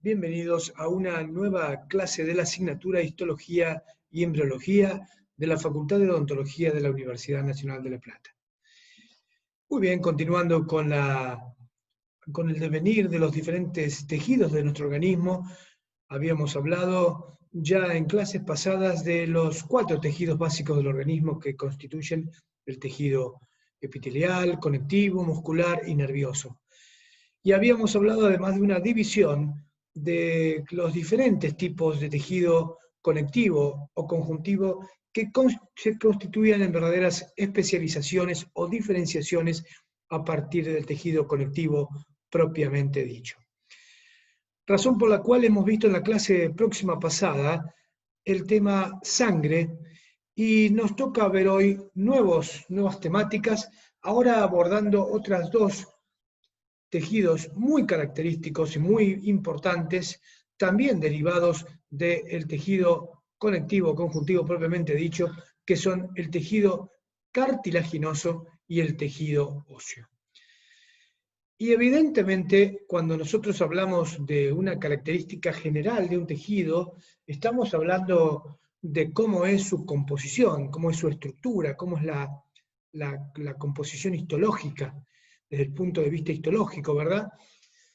Bienvenidos a una nueva clase de la asignatura Histología y Embriología de la Facultad de Odontología de la Universidad Nacional de La Plata. Muy bien, continuando con el devenir de los diferentes tejidos de nuestro organismo, habíamos hablado ya en clases pasadas de los 4 tejidos básicos del organismo que constituyen el tejido epitelial, conectivo, muscular y nervioso. Y habíamos hablado además de una división de los diferentes tipos de tejido conectivo o conjuntivo que se constituían en verdaderas especializaciones o diferenciaciones a partir del tejido conectivo propiamente dicho. Razón por la cual hemos visto en la clase próxima pasada el tema sangre y nos toca ver hoy nuevas temáticas, ahora abordando otras 2 tejidos muy característicos y muy importantes, también derivados del tejido conectivo conjuntivo propiamente dicho, que son el tejido cartilaginoso y el tejido óseo. Y evidentemente, cuando nosotros hablamos de una característica general de un tejido, estamos hablando de cómo es su composición, cómo es su estructura, cómo es la composición histológica, desde el punto de vista histológico, ¿verdad?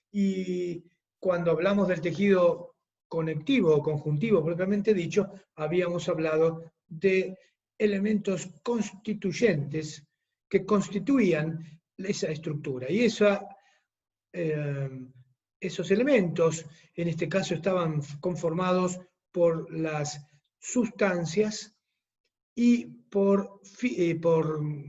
Y cuando hablamos del tejido conectivo o conjuntivo propiamente dicho, habíamos hablado de elementos constituyentes que constituían esa estructura. Y esos elementos, en este caso, estaban conformados por las sustancias y por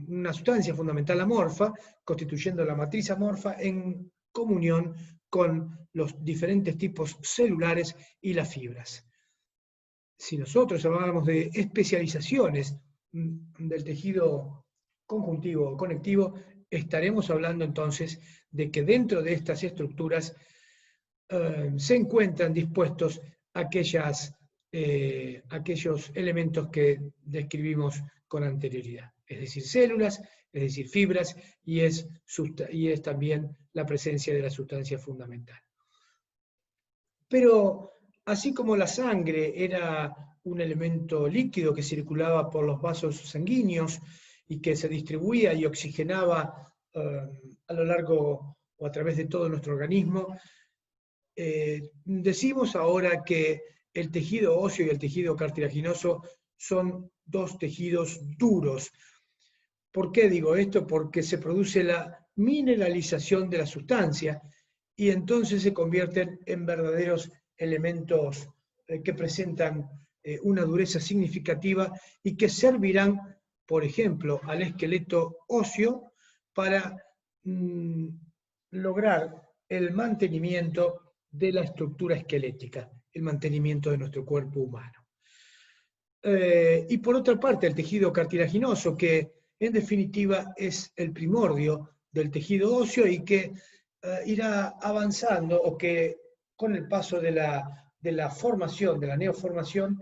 una sustancia fundamental amorfa, constituyendo la matriz amorfa en comunión con los diferentes tipos celulares y las fibras. Si nosotros hablamos de especializaciones del tejido conjuntivo o conectivo, estaremos hablando entonces de que dentro de estas estructuras se encuentran dispuestos aquellos elementos que describimos con anterioridad, es decir, células, es decir, fibras, y es también la presencia de la sustancia fundamental. Pero así como la sangre era un elemento líquido que circulaba por los vasos sanguíneos y que se distribuía y oxigenaba a lo largo o a través de todo nuestro organismo, decimos ahora que el tejido óseo y el tejido cartilaginoso son 2 tejidos duros. ¿Por qué digo esto? Porque se produce la mineralización de la sustancia y entonces se convierten en verdaderos elementos que presentan una dureza significativa y que servirán, por ejemplo, al esqueleto óseo para lograr el mantenimiento de la estructura esquelética, el mantenimiento de nuestro cuerpo humano. Y por otra parte, el tejido cartilaginoso, que en definitiva es el primordio del tejido óseo y que irá avanzando, o que con el paso de la formación, de la neoformación,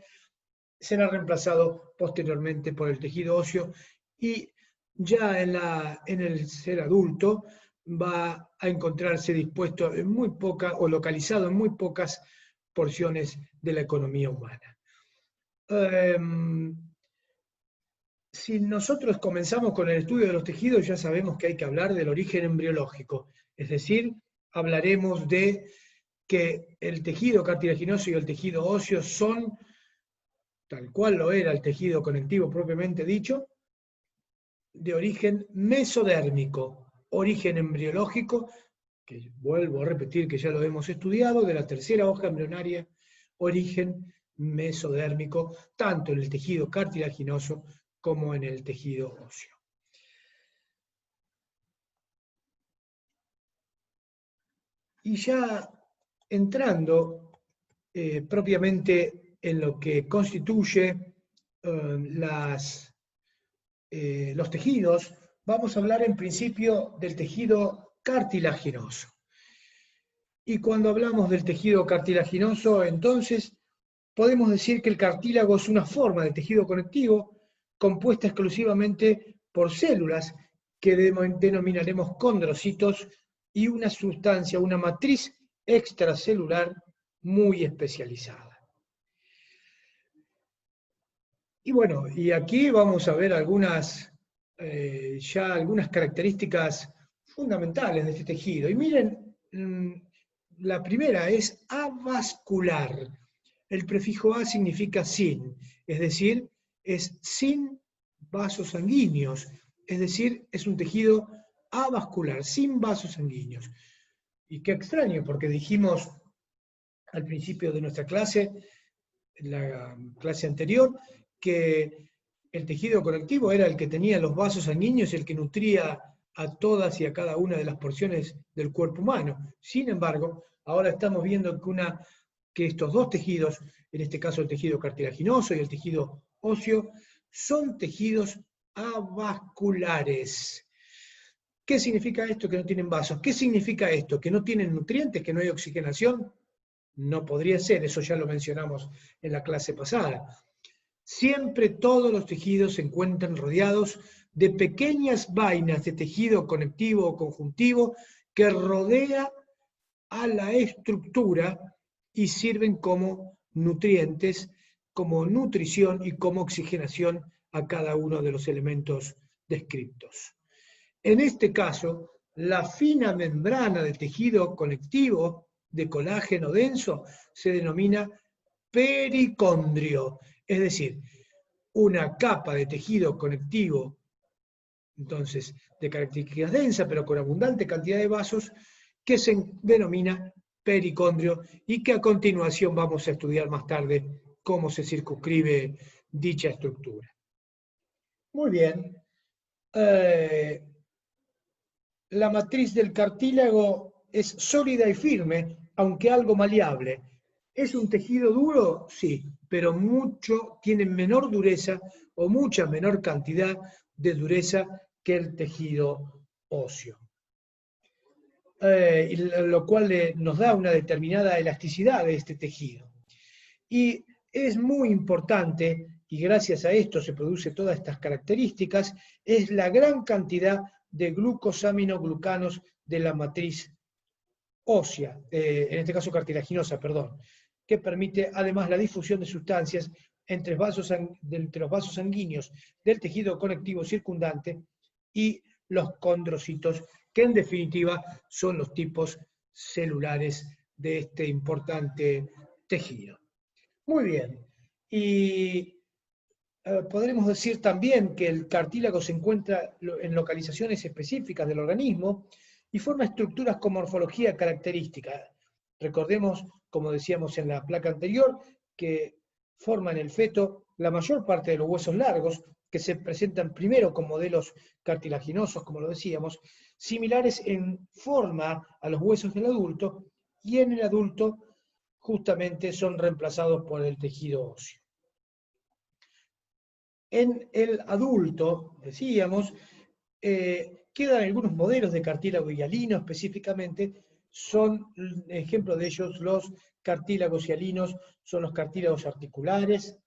será reemplazado posteriormente por el tejido óseo y ya en el ser adulto va a encontrarse dispuesto en muy poca o localizado en muy pocas porciones de la economía humana. Si nosotros comenzamos con el estudio de los tejidos, ya sabemos que hay que hablar del origen embriológico, es decir, hablaremos de que el tejido cartilaginoso y el tejido óseo son, tal cual lo era el tejido conectivo propiamente dicho, de origen mesodérmico, origen embriológico, que vuelvo a repetir que ya lo hemos estudiado, de la tercera hoja embrionaria, origen mesodérmico, tanto en el tejido cartilaginoso como en el tejido óseo. Y ya entrando propiamente en lo que constituye los tejidos, vamos a hablar en principio del tejido cartilaginoso. Y cuando hablamos del tejido cartilaginoso, entonces podemos decir que el cartílago es una forma de tejido conectivo compuesta exclusivamente por células que denominaremos condrocitos y una sustancia, una matriz extracelular muy especializada. Y bueno, y aquí vamos a ver algunas características fundamentales de este tejido. Y miren, la primera es avascular. El prefijo a significa sin, es decir, es sin vasos sanguíneos, es decir, es un tejido avascular, sin vasos sanguíneos. Y qué extraño, porque dijimos al principio de nuestra clase, en la clase anterior, que el tejido conectivo era el que tenía los vasos sanguíneos y el que nutría a todas y a cada una de las porciones del cuerpo humano. Sin embargo, ahora estamos viendo que estos dos tejidos, en este caso el tejido cartilaginoso y el tejido óseo, son tejidos avasculares. ¿Qué significa esto? Que no tienen vasos. ¿Qué significa esto? Que no tienen nutrientes, que no hay oxigenación. No podría ser, eso ya lo mencionamos en la clase pasada. Siempre todos los tejidos se encuentran rodeados de pequeñas vainas de tejido conectivo o conjuntivo que rodea a la estructura y sirven como nutrientes, como nutrición y como oxigenación a cada uno de los elementos descritos. En este caso, la fina membrana de tejido conectivo de colágeno denso se denomina pericondrio, es decir, una capa de tejido conectivo, entonces, de características densas, pero con abundante cantidad de vasos, que se denomina pericondrio y que a continuación vamos a estudiar más tarde cómo se circunscribe dicha estructura. Muy bien. La matriz del cartílago es sólida y firme, aunque algo maleable. ¿Es un tejido duro? Sí, pero tiene menor dureza o mucha menor cantidad de dureza que el tejido óseo. Lo cual nos da una determinada elasticidad de este tejido. Y es muy importante, y gracias a esto se producen todas estas características, es la gran cantidad de glucosaminoglucanos de la matriz ósea, en este caso cartilaginosa, perdón, que permite además la difusión de sustancias entre los vasos sanguíneos del tejido conectivo circundante y los condrocitos, que en definitiva son los tipos celulares de este importante tejido. Muy bien. Y podremos decir también que el cartílago se encuentra en localizaciones específicas del organismo y forma estructuras con morfología característica. Recordemos, como decíamos en la placa anterior, que forman el feto la mayor parte de los huesos largos, que se presentan primero con modelos cartilaginosos, como lo decíamos, similares en forma a los huesos del adulto, y en el adulto justamente son reemplazados por el tejido óseo. En el adulto, decíamos, quedan algunos modelos de cartílago hialino específicamente, son ejemplo de ellos los cartílagos hialinos, son los cartílagos articulares,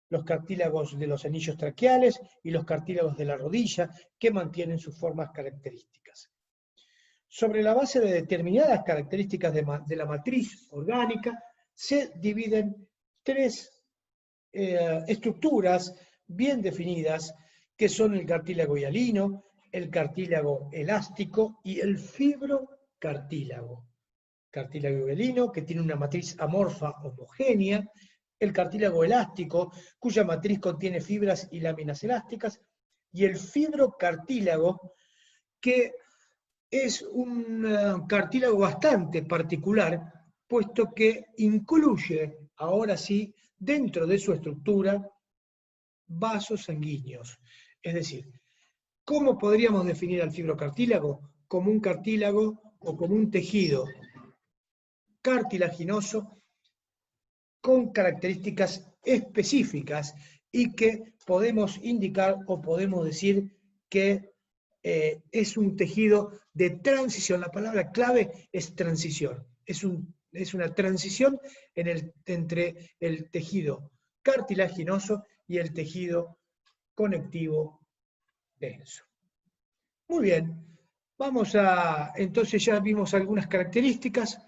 los cartílagos de los anillos traqueales y los cartílagos de la rodilla, que mantienen sus formas características. Sobre la base de determinadas características de la matriz orgánica, se dividen tres estructuras bien definidas, que son el cartílago hialino, el cartílago elástico y el fibrocartílago. Cartílago hialino, que tiene una matriz amorfa homogénea, el cartílago elástico, cuya matriz contiene fibras y láminas elásticas, y el fibrocartílago, que es un cartílago bastante particular, puesto que incluye, ahora sí, dentro de su estructura, vasos sanguíneos. Es decir, ¿cómo podríamos definir al fibrocartílago? Como un cartílago o como un tejido cartilaginoso con características específicas y que podemos indicar o podemos decir que es un tejido de transición. La palabra clave es transición. Es una transición entre el tejido cartilaginoso y el tejido conectivo denso. Muy bien, entonces ya vimos algunas características.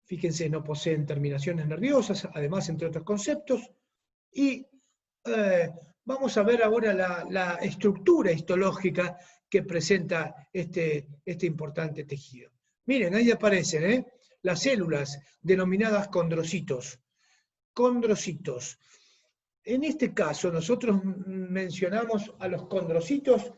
Fíjense, no poseen terminaciones nerviosas, además, entre otros conceptos. Y vamos a ver ahora la estructura histológica que presenta este importante tejido. Miren, ahí aparecen las células denominadas condrocitos. Condrocitos. En este caso, nosotros mencionamos a los condrocitos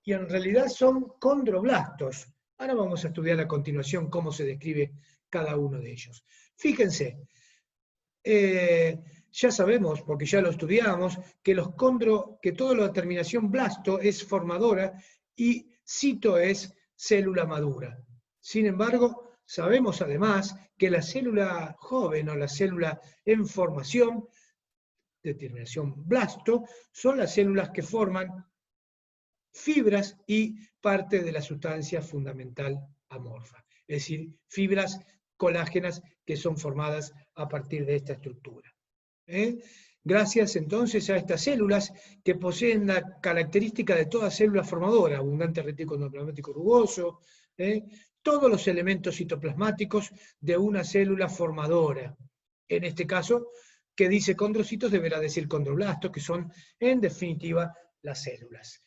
y en realidad son condroblastos. Ahora vamos a estudiar a continuación cómo se describe cada uno de ellos. Fíjense, ya sabemos, porque ya lo estudiamos, que que toda la terminación blasto es formadora y cito es célula madura. Sin embargo, sabemos además que la célula joven o la célula en formación, de terminación blasto, son las células que forman fibras y parte de la sustancia fundamental amorfa, es decir, fibras colágenas que son formadas a partir de esta estructura. Gracias entonces a estas células que poseen la característica de toda célula formadora, abundante retículo endoplasmático rugoso, todos los elementos citoplasmáticos de una célula formadora. En este caso, que dice condrocitos deberá decir condroblastos, que son en definitiva las células.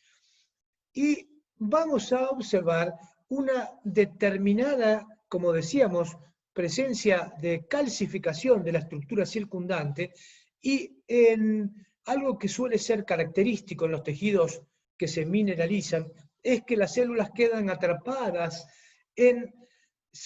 Y vamos a observar una determinada, como decíamos, presencia de calcificación de la estructura circundante y en algo que suele ser característico en los tejidos que se mineralizan es que las células quedan atrapadas en,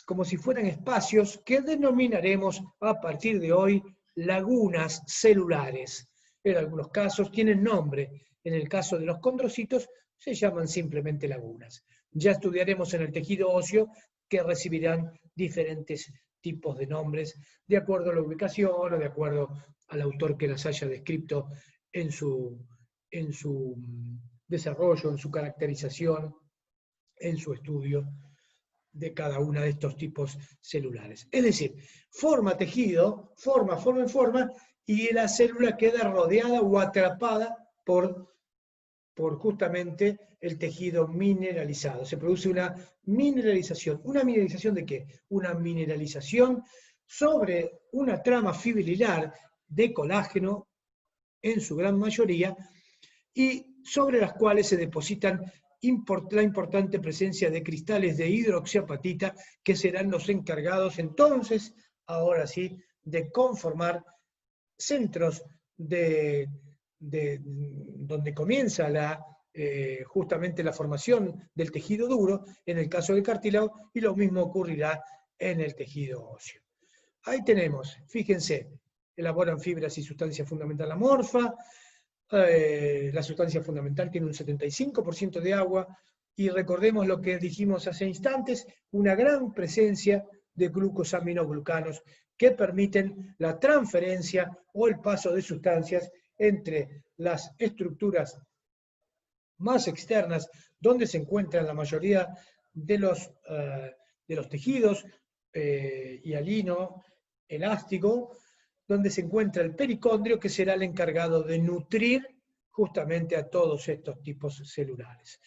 como si fueran espacios que denominaremos a partir de hoy lagunas celulares. En algunos casos tienen nombre, en el caso de los condrocitos se llaman simplemente lagunas. Ya estudiaremos en el tejido óseo que recibirán diferentes tipos de nombres de acuerdo a la ubicación o de acuerdo al autor que las haya descrito en su desarrollo, en su caracterización, en su estudio de cada uno de estos tipos celulares. Es decir, forma tejido, forma, y la célula queda rodeada o atrapada por justamente el tejido mineralizado. Se produce una mineralización. ¿Una mineralización de qué? Una mineralización sobre una trama fibrilar de colágeno, en su gran mayoría, y sobre las cuales se depositan la importante presencia de cristales de hidroxiapatita, que serán los encargados entonces, ahora sí, de conformar centros donde comienza justamente la formación del tejido duro, en el caso del cartílago, y lo mismo ocurrirá en el tejido óseo. Ahí tenemos, fíjense, elaboran fibras y sustancia fundamental amorfa. La sustancia fundamental tiene un 75% de agua, y recordemos lo que dijimos hace instantes, una gran presencia de glucosaminoglucanos que permiten la transferencia o el paso de sustancias entre las estructuras más externas, donde se encuentran la mayoría de los tejidos, hialino, elástico, donde se encuentra el pericondrio, que será el encargado de nutrir justamente a todos estos tipos celulares.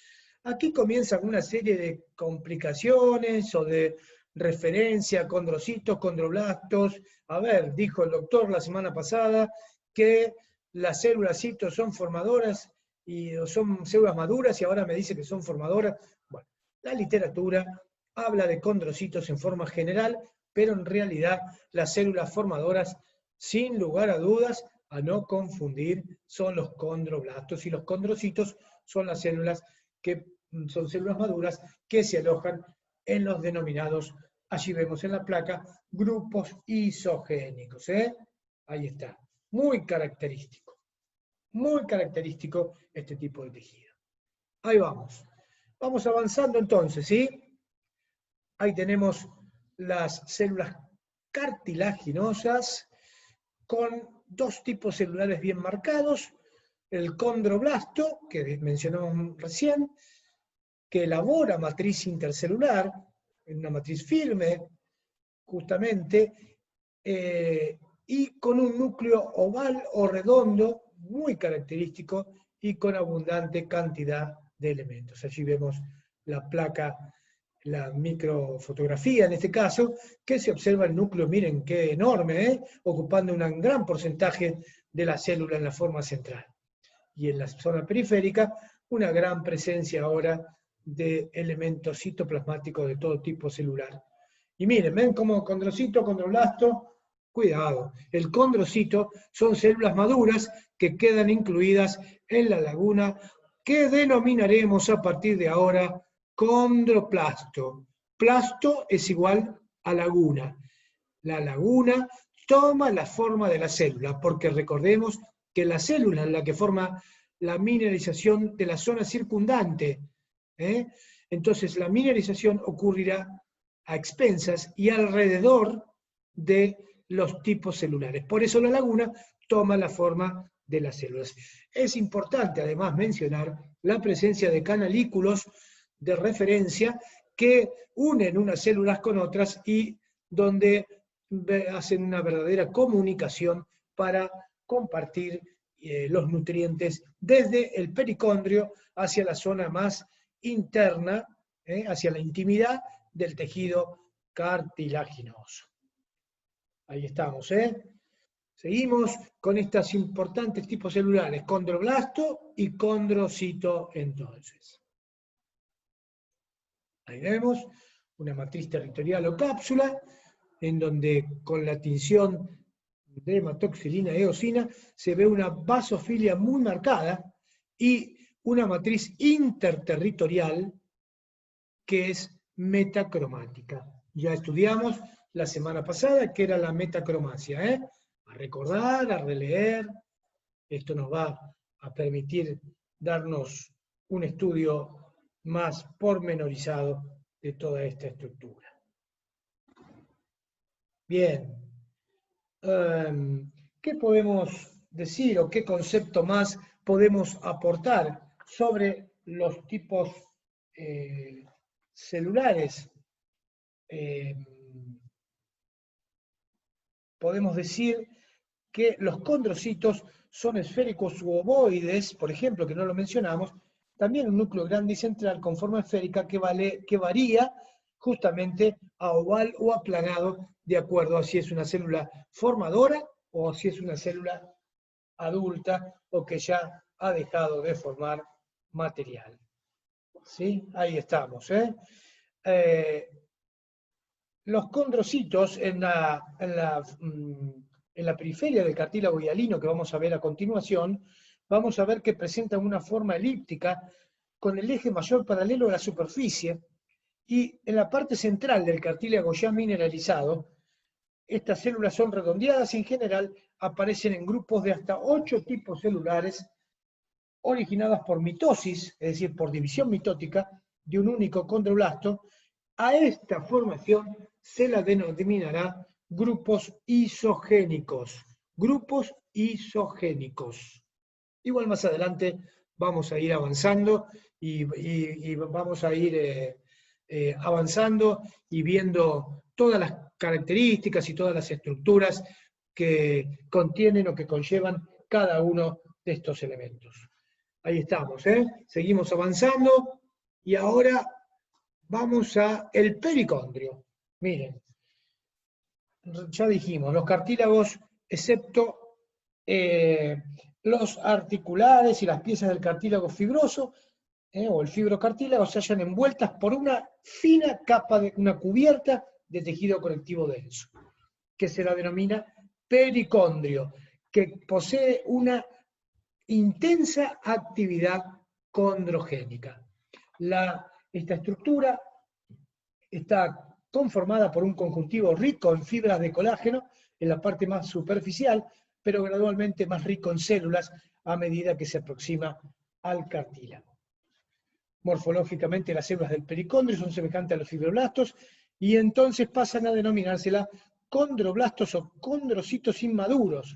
Aquí comienzan una serie de complicaciones o de referencia, condrocitos, condroblastos. A ver, dijo el doctor la semana pasada que las células citos son formadoras y son células maduras, y ahora me dice que son formadoras. Bueno, la literatura habla de condrocitos en forma general, pero en realidad las células formadoras, sin lugar a dudas, a no confundir, son los condroblastos, y los condrocitos son las células que son células maduras que se alojan en los denominados, allí vemos en la placa, grupos isogénicos. Ahí está, muy característico este tipo de tejido. Ahí vamos. Vamos avanzando entonces, ¿sí? Ahí tenemos las células cartilaginosas con dos tipos celulares bien marcados: el condroblasto, que mencionamos recién, que elabora matriz intercelular, en una matriz firme, justamente, y con un núcleo oval o redondo, muy característico, y con abundante cantidad de elementos. Allí vemos la placa la microfotografía en este caso, que se observa el núcleo, miren qué enorme, ocupando un gran porcentaje de la célula en la forma central. Y en la zona periférica, una gran presencia ahora de elementos citoplasmáticos de todo tipo celular. Y miren, ven como condrocito, condroblasto, cuidado, el condrocito son células maduras que quedan incluidas en la laguna que denominaremos a partir de ahora condroplasto. Plasto es igual a laguna. La laguna toma la forma de la célula, porque recordemos que la célula es la que forma la mineralización de la zona circundante. Entonces la mineralización ocurrirá a expensas y alrededor de los tipos celulares. Por eso la laguna toma la forma de las células. Es importante además mencionar la presencia de canalículos de referencia que unen unas células con otras y donde hacen una verdadera comunicación para compartir los nutrientes desde el pericondrio hacia la zona más interna, hacia la intimidad del tejido cartilaginoso. Ahí estamos, Seguimos con estos importantes tipos celulares, condroblasto y condrocito entonces. Ahí vemos una matriz territorial o cápsula, en donde con la tinción de hematoxilina y eosina se ve una basofilia muy marcada y una matriz interterritorial que es metacromática. Ya estudiamos la semana pasada que era la metacromacia, A recordar, a releer, esto nos va a permitir darnos un estudio más pormenorizado de toda esta estructura. Bien, ¿qué podemos decir o qué concepto más podemos aportar sobre los tipos celulares? Podemos decir que los condrocitos son esféricos u ovoides, por ejemplo, que no lo mencionamos, también un núcleo grande y central con forma esférica que varía justamente a oval o aplanado, de acuerdo a si es una célula formadora o si es una célula adulta o que ya ha dejado de formar material. ¿Sí? Ahí estamos. Los condrocitos en la periferia del cartílago hialino que vamos a ver a continuación, vamos a ver que presentan una forma elíptica con el eje mayor paralelo a la superficie, y en la parte central del cartílago ya mineralizado, estas células son redondeadas y en general aparecen en grupos de hasta 8 tipos celulares originadas por mitosis, es decir, por división mitótica de un único condroblasto. A esta formación se la denominará grupos isogénicos. Grupos isogénicos. Igual más adelante vamos a ir avanzando y vamos a ir avanzando y viendo todas las características y todas las estructuras que contienen o que conllevan cada uno de estos elementos. Ahí estamos, seguimos avanzando y ahora vamos al pericondrio. Miren, ya dijimos, los cartílagos, excepto los articulares y las piezas del cartílago fibroso, o el fibrocartílago, se hallan envueltas por una fina capa, una cubierta de tejido conectivo denso, que se la denomina pericondrio, que posee una intensa actividad condrogénica. Esta estructura está conformada por un conjuntivo rico en fibras de colágeno en la parte más superficial, pero gradualmente más rico en células a medida que se aproxima al cartílago. Morfológicamente las células del pericondrio son semejantes a los fibroblastos y entonces pasan a denominársela condroblastos o condrocitos inmaduros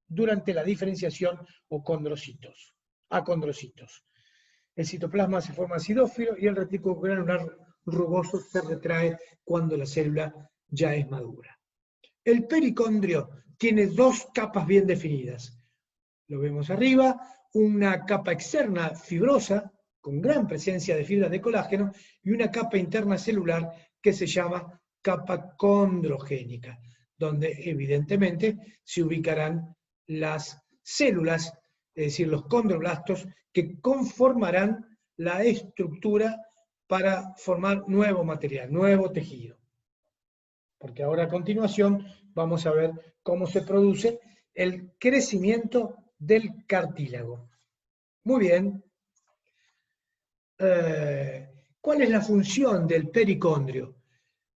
durante la diferenciación o condrocitos, acondrocitos. El citoplasma se forma acidófilo y el retículo granular rugoso se retrae cuando la célula ya es madura. El pericondrio tiene 2 capas bien definidas. Lo vemos arriba, una capa externa fibrosa, con gran presencia de fibras de colágeno, y una capa interna celular que se llama capa condrogénica, donde evidentemente se ubicarán las células, es decir, los condroblastos, que conformarán la estructura para formar nuevo material, nuevo tejido. Porque ahora a continuación vamos a ver cómo se produce el crecimiento del cartílago. Muy bien. ¿Cuál es la función del pericondrio?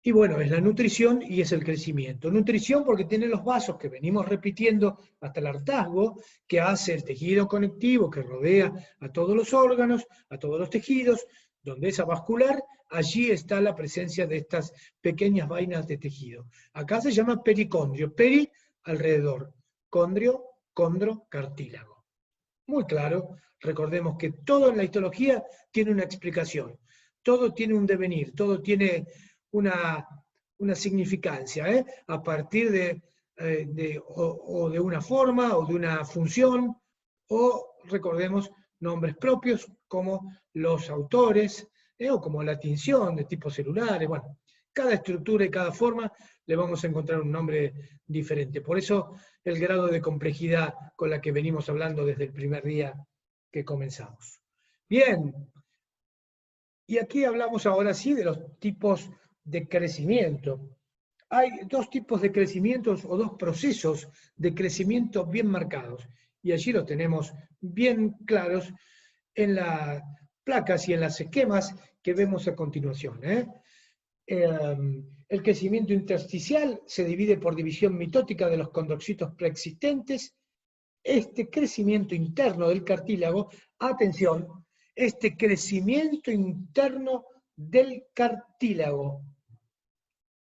Y bueno, es la nutrición y es el crecimiento. Nutrición porque tiene los vasos que venimos repitiendo hasta el hartazgo, que hace el tejido conectivo que rodea a todos los órganos, a todos los tejidos, donde es avascular, allí está la presencia de estas pequeñas vainas de tejido. Acá se llama pericondrio, peri, alrededor, condrio, condro, cartílago. Muy claro, recordemos que todo en la histología tiene una explicación, todo tiene un devenir, todo tiene una significancia, a partir de una forma o de una función, o recordemos nombres propios como los autores, o como la tinción de tipos celulares. Bueno, cada estructura y cada forma le vamos a encontrar un nombre diferente. Por eso el grado de complejidad con la que venimos hablando desde el primer día que comenzamos. Bien, y aquí hablamos ahora sí de los tipos de crecimiento. Hay dos tipos de crecimientos o dos procesos de crecimiento bien marcados, y allí los tenemos bien claros en las placas y en los esquemas que vemos a continuación. El crecimiento intersticial se divide por división mitótica de los condrocitos preexistentes. Este crecimiento interno del cartílago, atención, este crecimiento interno del cartílago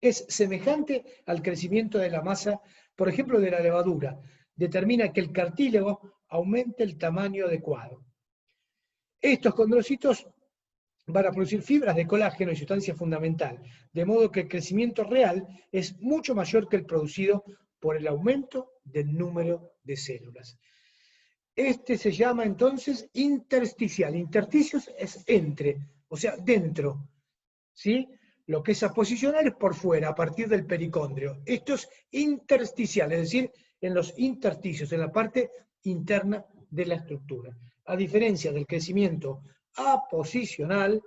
es semejante al crecimiento de la masa, por ejemplo, de la levadura. Determina que el cartílago aumente el tamaño adecuado. Estos condrocitos van a producir fibras de colágeno y sustancia fundamental, de modo que el crecimiento real es mucho mayor que el producido por el aumento del número de células. Este se llama entonces intersticial. Intersticios es entre, o sea, dentro, ¿sí? Lo que es aposicional es por fuera, a partir del pericondrio. Esto es intersticial, es decir, en los intersticios, en la parte interna de la estructura. A diferencia del crecimiento aposicional,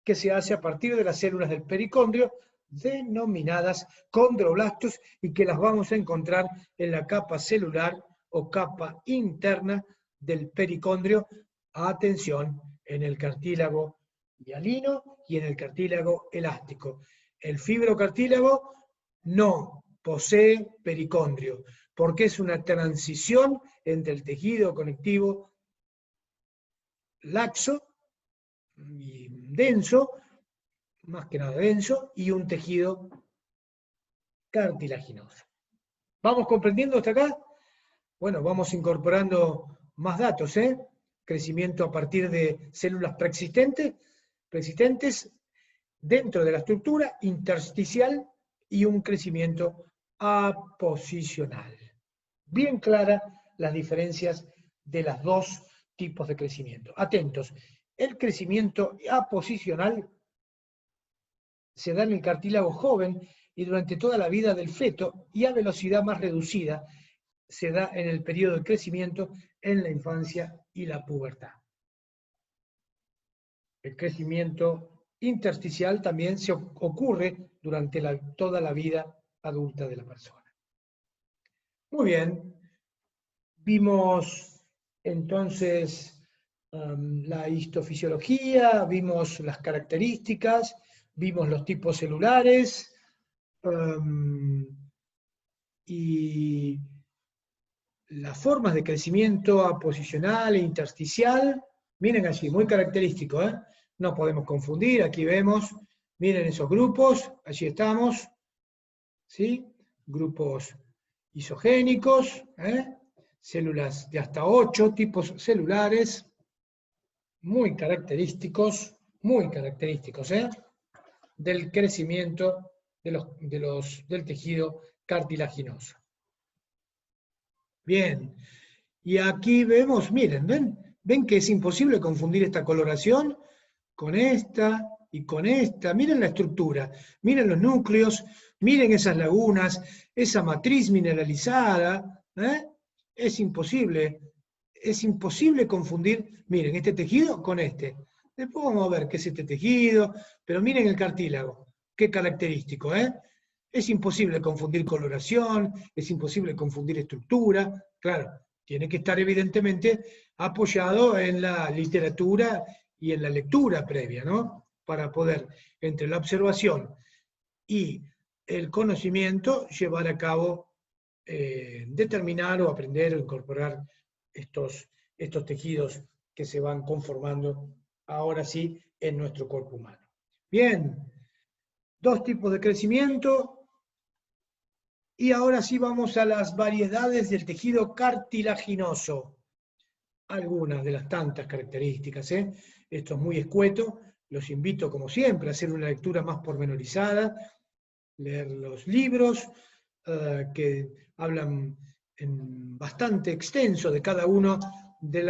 que se hace a partir de las células del pericondrio, denominadas condroblastos, y que las vamos a encontrar en la capa celular o capa interna del pericondrio. Atención, en el cartílago hialino y en el cartílago elástico. El fibrocartílago no posee pericondrio, porque es una transición entre el tejido conectivo laxo y denso, más que nada denso, y un tejido cartilaginoso. ¿Vamos comprendiendo hasta acá? Bueno, vamos incorporando más datos, crecimiento a partir de células preexistentes dentro de la estructura intersticial y un crecimiento aposicional. Bien claras las diferencias de los dos tipos de crecimiento. Atentos, el crecimiento aposicional se da en el cartílago joven y durante toda la vida del feto, y a velocidad más reducida se da en el periodo de crecimiento en la infancia y la pubertad. El crecimiento intersticial también se ocurre durante toda la vida adulta de la persona. Muy bien, vimos entonces la histofisiología, vimos las características, vimos los tipos celulares y las formas de crecimiento aposicional e intersticial. Miren allí, muy característico, no podemos confundir, aquí vemos, miren esos grupos, allí estamos, ¿sí? Grupos isogénicos, células de hasta 8 tipos celulares, muy característicos, del crecimiento del tejido cartilaginoso. Bien, y aquí vemos, miren, ¿ven? Ven que es imposible confundir esta coloración con esta y con esta. Miren la estructura, miren los núcleos, miren esas lagunas, esa matriz mineralizada. Es imposible confundir, miren, este tejido con este. Después vamos a ver qué es este tejido, pero miren el cartílago, qué característico, ¿eh? Es imposible confundir coloración, es imposible confundir estructura, claro, tiene que estar evidentemente apoyado en la literatura y en la lectura previa, ¿no? Para poder, entre la observación y el conocimiento, llevar a cabo, determinar o aprender o incorporar estos tejidos que se van conformando ahora sí en nuestro cuerpo humano. Bien, dos tipos de crecimiento. Y ahora sí vamos a las variedades del tejido cartilaginoso. Algunas de las tantas características, ¿eh? Esto es muy escueto. Los invito, como siempre, a hacer una lectura más pormenorizada, leer los libros que hablan en bastante extenso de cada uno de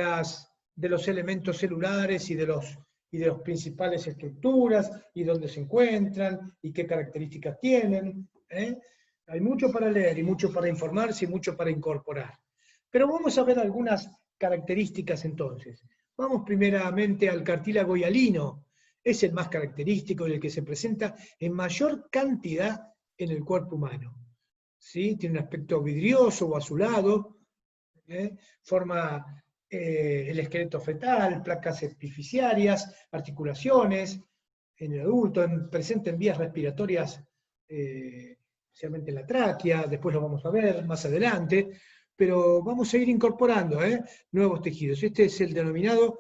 los elementos celulares y de los principales estructuras, y dónde se encuentran, y qué características tienen. Hay mucho para leer, y mucho para informarse, y mucho para incorporar. Pero vamos a ver algunas características entonces. Vamos primeramente al cartílago hialino. Es el más característico y el que se presenta en mayor cantidad en el cuerpo humano. ¿Sí? Tiene un aspecto vidrioso o azulado, forma el esqueleto fetal, placas epifisiarias, articulaciones, en el adulto, presente en vías respiratorias, especialmente en la tráquea, después lo vamos a ver más adelante, pero vamos a ir incorporando nuevos tejidos. Este es el denominado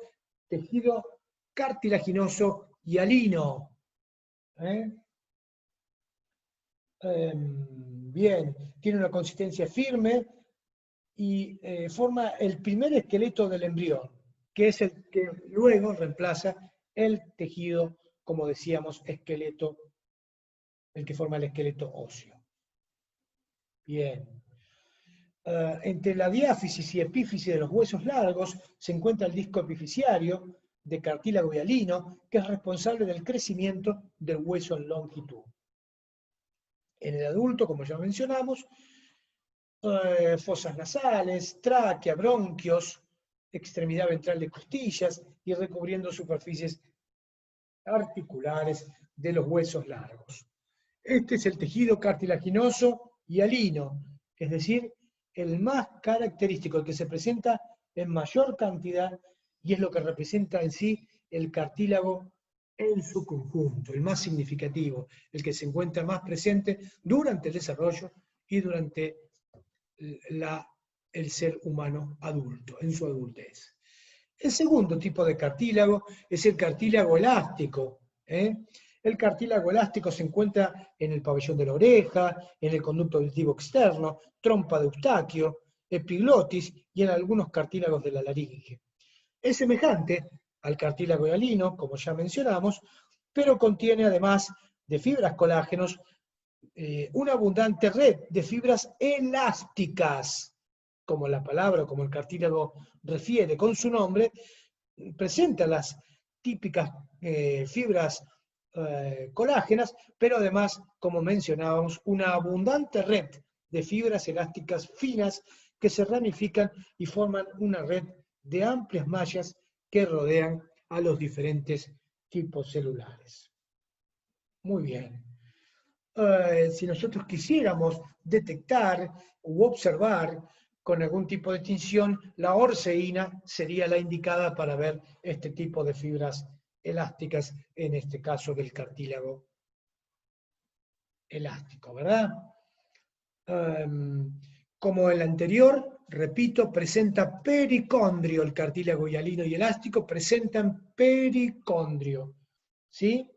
tejido cartilaginoso hialino. Bien, tiene una consistencia firme y forma el primer esqueleto del embrión, que es el que luego reemplaza el tejido, como decíamos, esqueleto, el que forma el esqueleto óseo. Bien. Entre la diáfisis y epífisis de los huesos largos se encuentra el disco epifisiario de cartílago hialino, que es responsable del crecimiento del hueso en longitud. En el adulto, como ya mencionamos, fosas nasales, tráquea, bronquios, extremidad ventral de costillas y recubriendo superficies articulares de los huesos largos. Este es el tejido cartilaginoso hialino, es decir, el más característico, el que se presenta en mayor cantidad y es lo que representa en sí el cartílago en su conjunto, el más significativo, el que se encuentra más presente durante el desarrollo y durante el ser humano adulto, en su adultez. El segundo tipo de cartílago es el cartílago elástico. El cartílago elástico se encuentra en el pabellón de la oreja, en el conducto auditivo externo, trompa de Eustaquio, epiglotis y en algunos cartílagos de la laringe. Es semejante al cartílago hialino, como ya mencionamos, pero contiene además de fibras colágenos una abundante red de fibras elásticas, como la palabra, como el cartílago refiere con su nombre, presenta las típicas fibras colágenas, pero además, como mencionábamos, una abundante red de fibras elásticas finas que se ramifican y forman una red de amplias mallas que rodean a los diferentes tipos celulares. Muy bien. Si nosotros quisiéramos detectar u observar con algún tipo de tinción, la orceína sería la indicada para ver este tipo de fibras elásticas, en este caso del cartílago elástico, ¿verdad? Como el anterior, repito, presenta pericondrio, el cartílago hialino y elástico presentan pericondrio, ¿sí?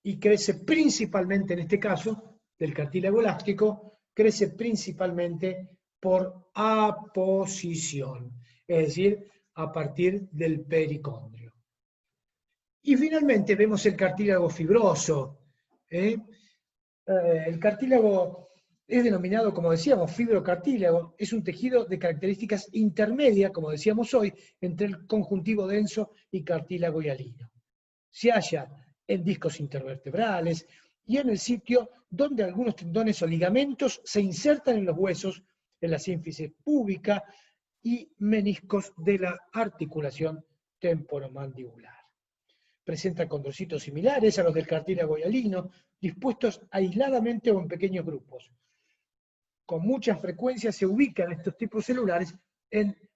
Y crece principalmente, en este caso, del cartílago elástico, crece principalmente por aposición, es decir, a partir del pericondrio. Y finalmente vemos el cartílago fibroso. El cartílago Es denominado, como decíamos, fibrocartílago. Es un tejido de características intermedias, como decíamos hoy, entre el conjuntivo denso y cartílago hialino. Se halla en discos intervertebrales y en el sitio donde algunos tendones o ligamentos se insertan en los huesos, en la sínfisis púbica y meniscos de la articulación temporomandibular. Presenta condrocitos similares a los del cartílago hialino, dispuestos aisladamente o en pequeños grupos. Con mucha frecuencia se ubican estos tipos celulares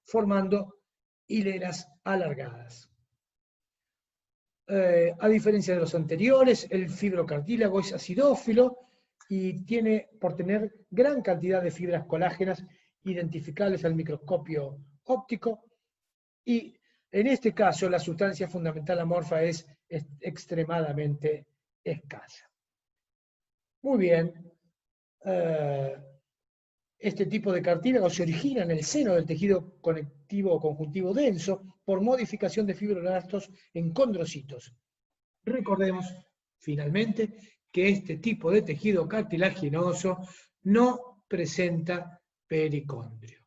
formando hileras alargadas. A diferencia de los anteriores, el fibrocartílago es acidófilo y tiene por tener gran cantidad de fibras colágenas identificables al microscopio óptico, y en este caso la sustancia fundamental amorfa es extremadamente escasa. Muy bien. Este tipo de cartílago se origina en el seno del tejido conectivo o conjuntivo denso por modificación de fibroblastos en condrocitos. Recordemos, finalmente, que este tipo de tejido cartilaginoso no presenta pericondrio.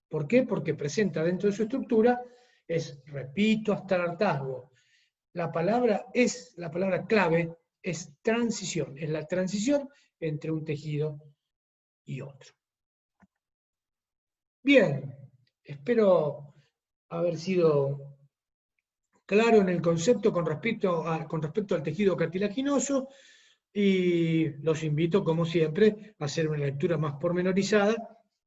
¿Por qué? Porque presenta dentro de su estructura, repito hasta el hartazgo, la palabra clave es transición, es la transición entre un tejido y otro. Bien, espero haber sido claro en el concepto con respecto al tejido cartilaginoso, y los invito, como siempre, a hacer una lectura más pormenorizada.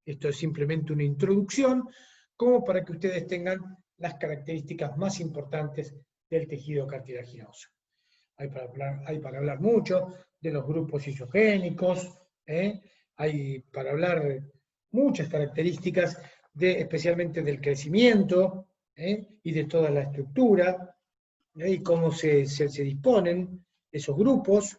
Esto es simplemente una introducción, como para que ustedes tengan las características más importantes del tejido cartilaginoso. Hay para hablar mucho de los grupos isogénicos, hay para hablar muchas características, especialmente del crecimiento y de toda la estructura, y cómo se disponen esos grupos,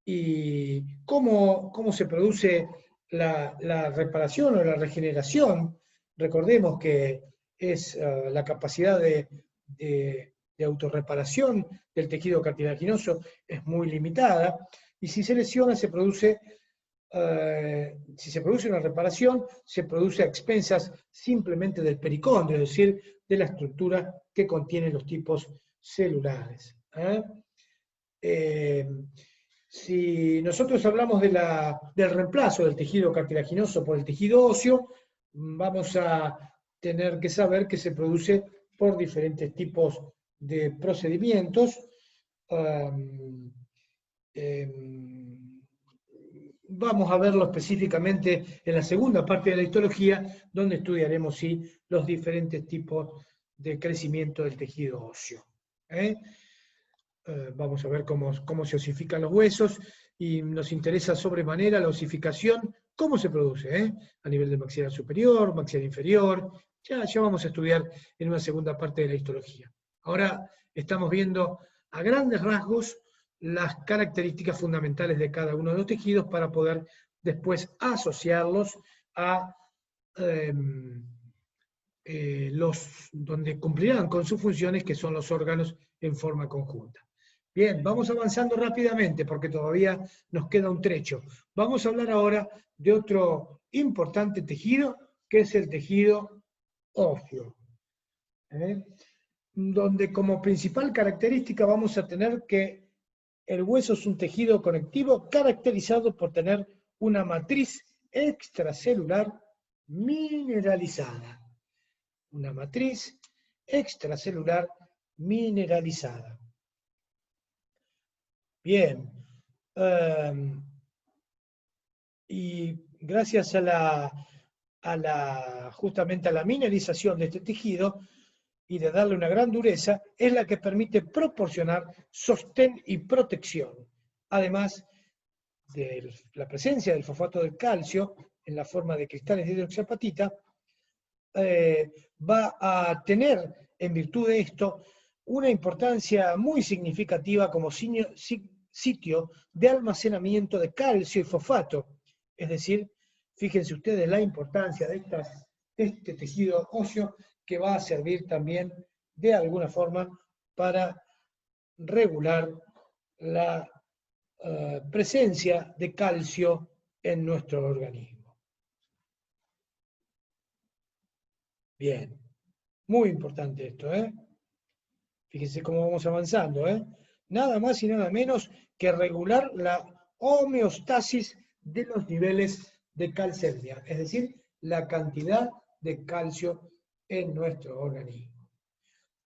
y cómo se produce la reparación o la regeneración. Recordemos que es la capacidad de autorreparación del tejido cartilaginoso es muy limitada, y si se lesiona si se produce una reparación, se produce a expensas simplemente del pericondrio, es decir, de la estructura que contiene los tipos celulares. Si nosotros hablamos del reemplazo del tejido cartilaginoso por el tejido óseo, vamos a tener que saber que se produce por diferentes tipos de procedimientos. Vamos a verlo específicamente en la segunda parte de la histología, donde estudiaremos sí, los diferentes tipos de crecimiento del tejido óseo. Vamos a ver cómo se osifican los huesos, y nos interesa sobremanera la osificación, cómo se produce, a nivel de maxilar superior, maxilar inferior. Ya vamos a estudiar en una segunda parte de la histología. Ahora estamos viendo a grandes rasgos las características fundamentales de cada uno de los tejidos para poder después asociarlos a donde cumplirán con sus funciones, que son los órganos en forma conjunta. Bien, vamos avanzando rápidamente porque todavía nos queda un trecho. Vamos a hablar ahora de otro importante tejido, que es el tejido óseo, donde como principal característica vamos a tener que el hueso es un tejido conectivo caracterizado por tener una matriz extracelular mineralizada. Una matriz extracelular mineralizada. Bien. Y gracias justamente a la mineralización de este tejido y de darle una gran dureza, es la que permite proporcionar sostén y protección. Además de la presencia del fosfato del calcio en la forma de cristales de hidroxiapatita, va a tener, en virtud de esto, una importancia muy significativa como sitio de almacenamiento de calcio y fosfato. Es decir, fíjense ustedes la importancia de este tejido óseo, que va a servir también de alguna forma para regular la presencia de calcio en nuestro organismo. Bien, muy importante esto, ¿eh? Fíjense cómo vamos avanzando, ¿eh? Nada más y nada menos que regular la homeostasis de los niveles de calcemia, es decir, la cantidad de calcio en nuestro organismo.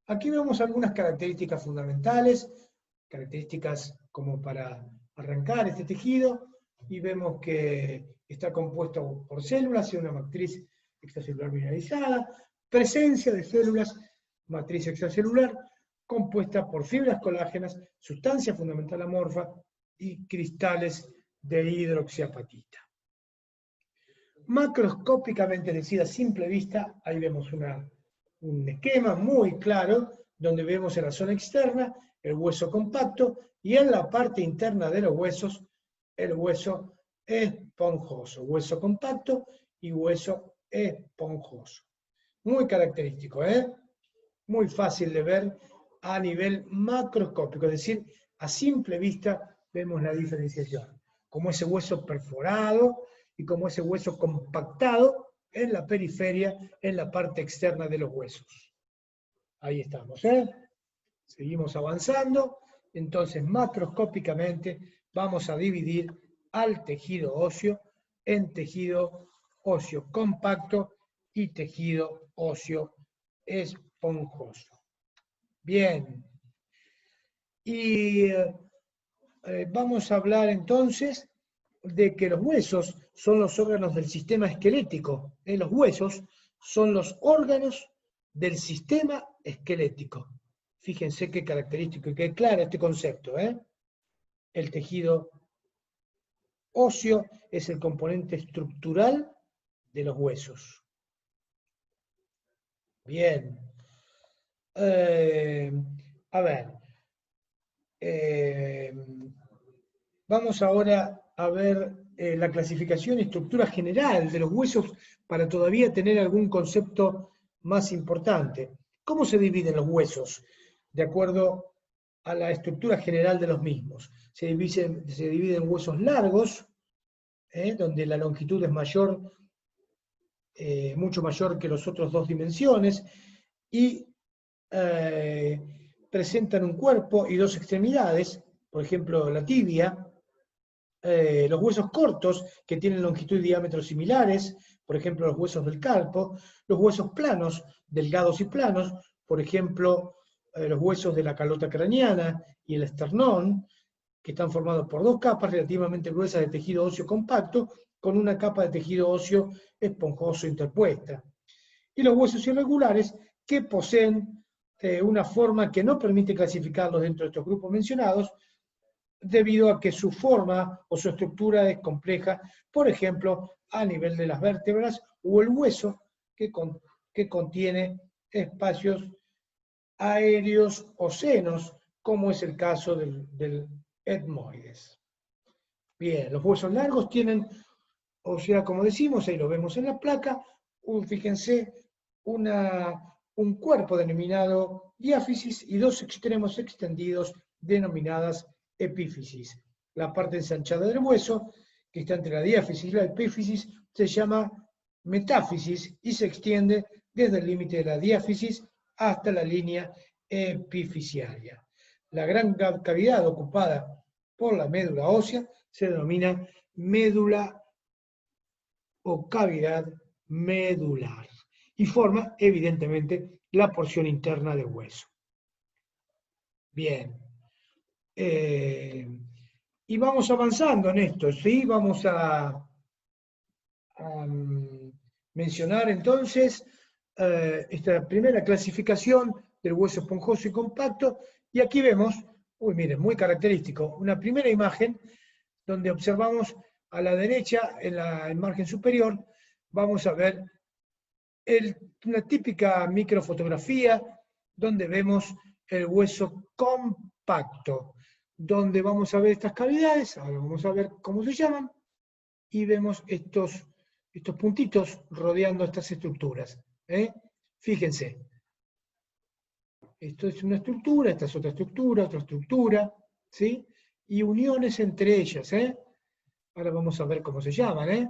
Aquí vemos algunas características fundamentales, características como para arrancar este tejido, y vemos que está compuesto por células y una matriz extracelular mineralizada, presencia de células, matriz extracelular, compuesta por fibras colágenas, sustancia fundamental amorfa y cristales de hidroxiapatita. Macroscópicamente, es decir, a simple vista, ahí vemos un esquema muy claro, donde vemos en la zona externa el hueso compacto y en la parte interna de los huesos el hueso esponjoso, hueso compacto y hueso esponjoso. Muy característico, ¿eh? Muy fácil de ver a nivel macroscópico, es decir, a simple vista vemos la diferenciación, como ese hueso perforado y como ese hueso compactado en la periferia, en la parte externa de los huesos. Ahí estamos, ¿eh? Seguimos avanzando, entonces macroscópicamente vamos a dividir al tejido óseo en tejido óseo compacto y tejido óseo esponjoso. Bien. Y vamos a hablar entonces de que los huesos son los órganos del sistema esquelético. Los huesos son los órganos del sistema esquelético. Fíjense qué característico y qué claro este concepto, ¿eh? El tejido óseo es el componente estructural de los huesos. Bien. A ver. Vamos ahora a ver la clasificación y estructura general de los huesos para todavía tener algún concepto más importante. ¿Cómo se dividen los huesos? De acuerdo a la estructura general de los mismos. Se dividen en huesos largos, donde la longitud es mayor, mucho mayor que los otros dos dimensiones, y presentan un cuerpo y dos extremidades, por ejemplo la tibia. Los huesos cortos, que tienen longitud y diámetro similares, por ejemplo los huesos del carpo, los huesos planos, delgados y planos, por ejemplo los huesos de la calota craneana y el esternón, que están formados por dos capas relativamente gruesas de tejido óseo compacto, con una capa de tejido óseo esponjoso interpuesta. Y los huesos irregulares, que poseen una forma que no permite clasificarlos dentro de estos grupos mencionados, debido a que su forma o su estructura es compleja, por ejemplo, a nivel de las vértebras o el hueso que contiene espacios aéreos o senos, como es el caso del etmoides. Bien, los huesos largos tienen, o sea, como decimos, ahí lo vemos en la placa, fíjense, un cuerpo denominado diáfisis y dos extremos extendidos denominadas epífisis. La parte ensanchada del hueso, que está entre la diáfisis y la epífisis, se llama metáfisis y se extiende desde el límite de la diáfisis hasta la línea epifisiaria. La gran cavidad ocupada por la médula ósea se denomina médula o cavidad medular y forma, evidentemente, la porción interna del hueso. Bien. Y vamos avanzando en esto, ¿sí? Vamos a mencionar entonces esta primera clasificación del hueso esponjoso y compacto, y aquí vemos, uy, miren, muy característico, una primera imagen donde observamos a la derecha, en la margen superior, vamos a ver una típica microfotografía donde vemos el hueso compacto, donde vamos a ver estas cavidades, ahora vamos a ver cómo se llaman, y vemos estos puntitos rodeando estas estructuras. Fíjense, esto es una estructura, esta es otra estructura, ¿sí? Y uniones entre ellas. Ahora vamos a ver cómo se llaman, ¿eh?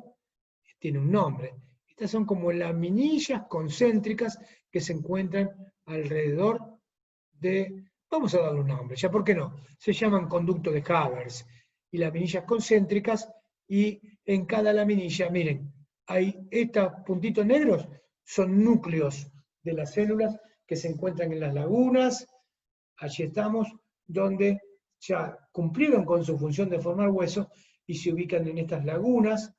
Tiene un nombre. Estas son como laminillas concéntricas que se encuentran alrededor de, vamos a darle un nombre, ya por qué no, se llaman conducto de Haber y laminillas concéntricas, y en cada laminilla, miren, hay estos puntitos negros, son núcleos de las células que se encuentran en las lagunas, allí estamos, donde ya cumplieron con su función de formar hueso y se ubican en estas lagunas,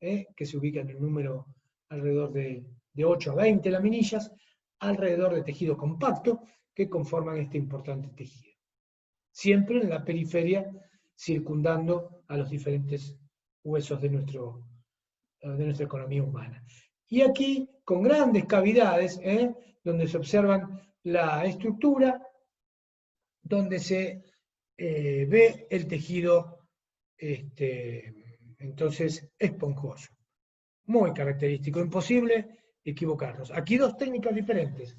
que se ubican en número alrededor de 8 a 20 laminillas, alrededor de tejido compacto, que conforman este importante tejido. Siempre en la periferia, circundando a los diferentes huesos de nuestra economía humana. Y aquí, con grandes cavidades, donde se observan la estructura, donde se ve el tejido, entonces, esponjoso. Muy característico, imposible equivocarnos. Aquí dos técnicas diferentes.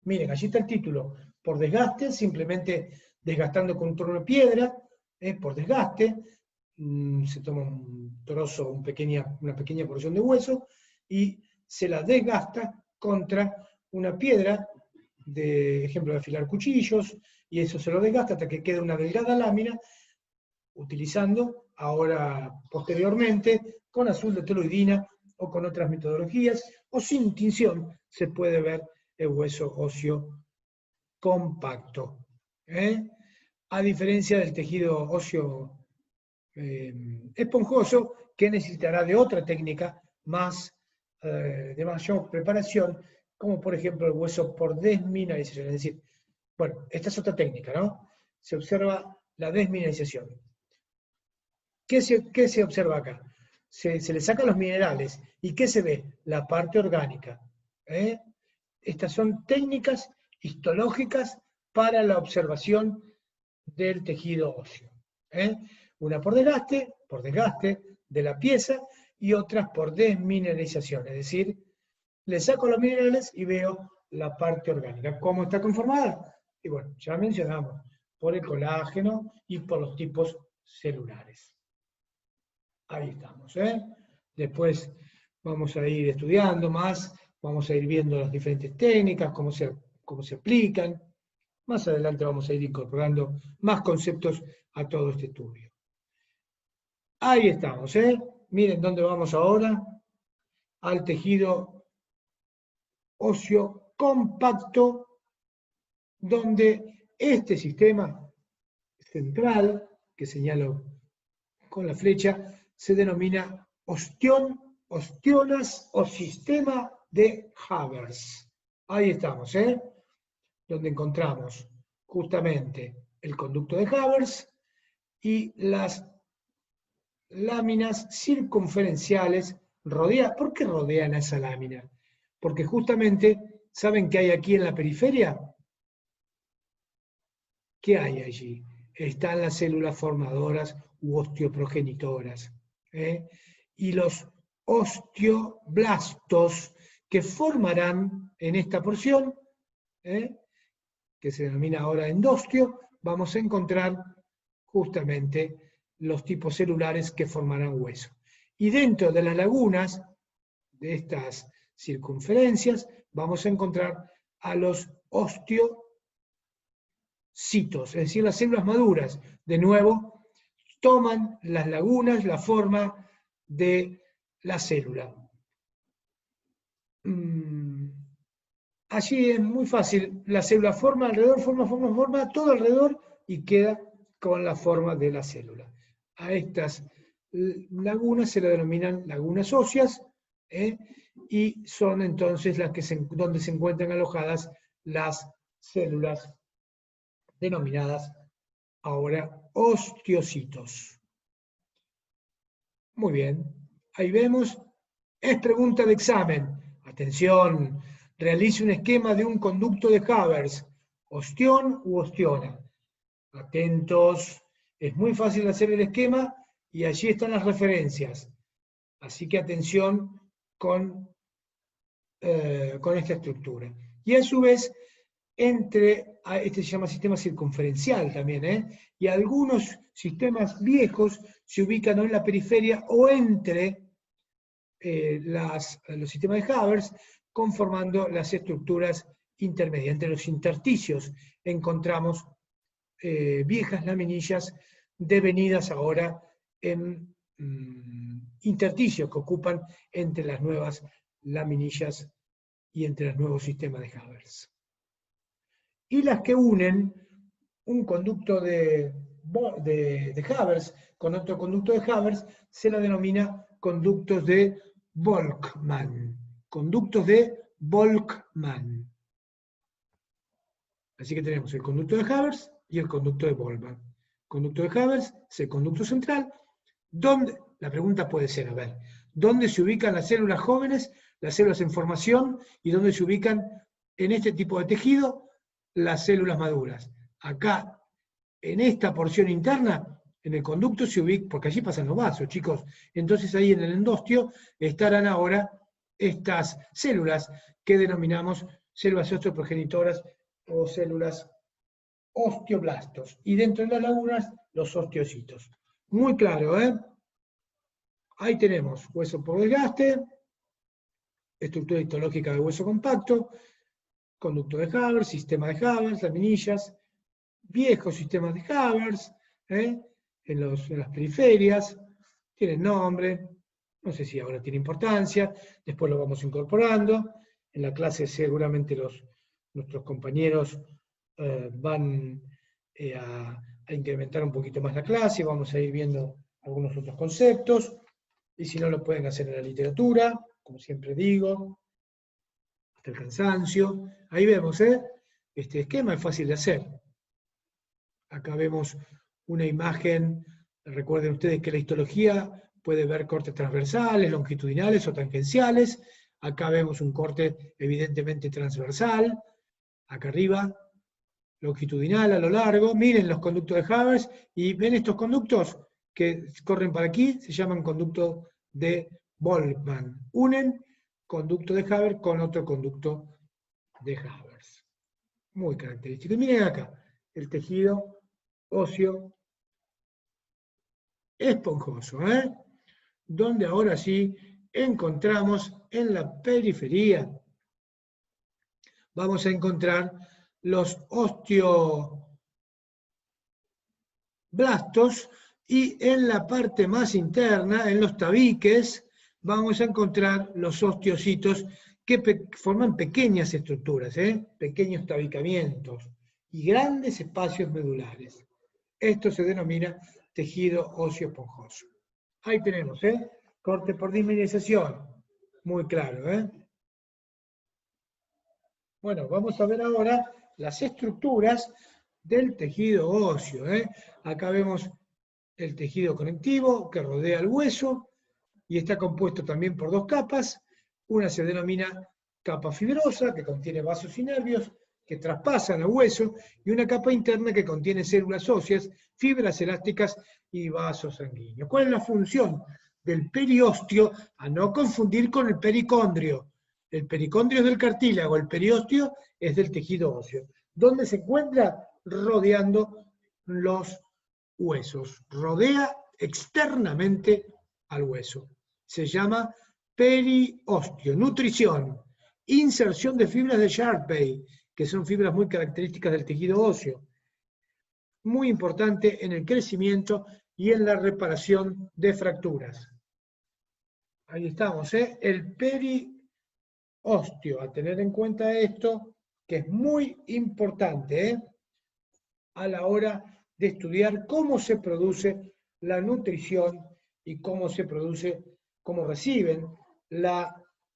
Miren, allí está el título, por desgaste, simplemente desgastando con un trono de piedra, por desgaste, se toma un trozo, una pequeña porción de hueso, y se la desgasta contra una piedra, de ejemplo de afilar cuchillos, y eso se lo desgasta hasta que queda una delgada lámina, utilizando ahora posteriormente con azul de toluidina o con otras metodologías, o sin tinción se puede ver el hueso óseo compacto. A diferencia del tejido óseo esponjoso, que necesitará de otra técnica de mayor preparación, como por ejemplo el hueso por desmineralización. Es decir, bueno, esta es otra técnica, ¿no? Se observa la desmineralización. ¿Qué se observa acá? Se le sacan los minerales. ¿Y qué se ve? La parte orgánica. Estas son técnicas histológicas para la observación del tejido óseo. Una por desgaste de la pieza, y otras por desmineralización. Es decir, le saco los minerales y veo la parte orgánica. ¿Cómo está conformada? Y bueno, ya mencionamos, por el colágeno y por los tipos celulares. Ahí estamos. Después vamos a ir estudiando más, vamos a ir viendo las diferentes técnicas, cómo se aplican. Más adelante vamos a ir incorporando más conceptos a todo este estudio. Ahí estamos. Miren dónde vamos ahora. Al tejido óseo compacto, donde este sistema central, que señalo con la flecha, se denomina ostionas o sistema de Haber. Ahí estamos, donde encontramos justamente el conducto de Haber y las láminas circunferenciales rodeadas. ¿Por qué rodean a esa lámina? Porque justamente, ¿saben qué hay aquí en la periferia? ¿Qué hay allí? Están las células formadoras u osteoprogenitoras. Y los osteoblastos que formarán en esta porción, que se denomina ahora endostio, vamos a encontrar justamente los tipos celulares que formarán hueso. Y dentro de las lagunas de estas circunferencias vamos a encontrar a los osteocitos, es decir, las células maduras. De nuevo, toman las lagunas la forma de la célula. Allí es muy fácil, la célula forma alrededor, forma, todo alrededor, y queda con la forma de la célula. A estas lagunas se le denominan lagunas óseas, y son entonces donde se encuentran alojadas las células denominadas ahora osteocitos. Muy bien, ahí vemos, es pregunta de examen. Atención, realice un esquema de un conducto de Haber, ostión u ostiona. Atentos, es muy fácil hacer el esquema y allí están las referencias. Así que atención con esta estructura. Y a su vez, este se llama sistema circunferencial también, y algunos sistemas viejos se ubican o en la periferia o entre los sistemas de Haber, conformando las estructuras intermedias. Entre los intersticios encontramos viejas laminillas devenidas ahora en intersticios que ocupan entre las nuevas laminillas y entre los nuevos sistemas de Haber. Y las que unen un conducto de Haber con otro conducto de Haber se la denomina conductos de Volkmann. Conductos de Volkmann. Así que tenemos el conducto de Haber y el conducto de Volkmann. Conducto de Haber es el conducto central, donde la pregunta puede ser, a ver, ¿dónde se ubican las células jóvenes, las células en formación, y dónde se ubican en este tipo de tejido las células maduras? Acá, en esta porción interna, en el conducto se ubica, porque allí pasan los vasos, chicos, entonces ahí en el endostio estarán ahora estas células que denominamos células osteoprogenitoras o células osteoblastos, y dentro de las lagunas los osteocitos. Muy claro, ¿eh? Ahí tenemos hueso por desgaste, estructura histológica de hueso compacto, conducto de Haber, sistema de Haber, laminillas, viejos sistemas de Haber, en las periferias, tienen nombre, no sé si ahora tiene importancia, después lo vamos incorporando. En la clase seguramente nuestros compañeros van a incrementar un poquito más la clase, vamos a ir viendo algunos otros conceptos, y si no lo pueden hacer en la literatura, como siempre digo, hasta el cansancio. Ahí vemos, este esquema es fácil de hacer. Acá vemos una imagen, recuerden ustedes que la histología puede ver cortes transversales, longitudinales o tangenciales. Acá vemos un corte evidentemente transversal, acá arriba, longitudinal a lo largo. Miren los conductos de Haber, y ven estos conductos que corren para aquí, se llaman conductos de Volkmann. Unen conducto de Haber con otro conducto de Haber. Muy característico. Y miren acá, el tejido óseo esponjoso, donde ahora sí encontramos en la periferia, vamos a encontrar los osteoblastos, y en la parte más interna, en los tabiques, vamos a encontrar los osteocitos que forman pequeñas estructuras, pequeños tabicamientos y grandes espacios medulares. Esto se denomina tejido óseo esponjoso. Ahí tenemos, corte por dismineralización. Muy claro, Bueno, vamos a ver ahora las estructuras del tejido óseo, Acá vemos el tejido conectivo que rodea el hueso y está compuesto también por dos capas. Una se denomina capa fibrosa, que contiene vasos y nervios que traspasan el hueso, y una capa interna que contiene células óseas, fibras elásticas y vasos sanguíneos. ¿Cuál es la función del periostio? A no confundir con el pericondrio. El pericondrio es del cartílago, el periostio es del tejido óseo. ¿Dónde se encuentra? Rodeando los huesos. Rodea externamente al hueso. Se llama periostio. Nutrición. Inserción de fibras de Sharpey, que son fibras muy características del tejido óseo. Muy importante en el crecimiento y en la reparación de fracturas. Ahí estamos, el periostio. A tener en cuenta esto, que es muy importante, a la hora de estudiar cómo se produce la nutrición y cómo se produce, cómo reciben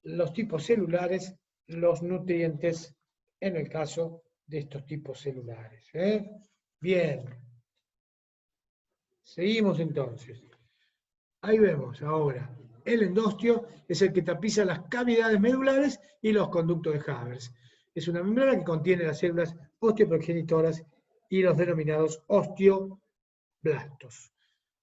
los tipos celulares los nutrientes en el caso de estos tipos celulares. Bien. Seguimos entonces. Ahí vemos ahora. El endostio es el que tapiza las cavidades medulares y los conductos de Haber. Es una membrana que contiene las células osteoprogenitoras y los denominados osteoblastos.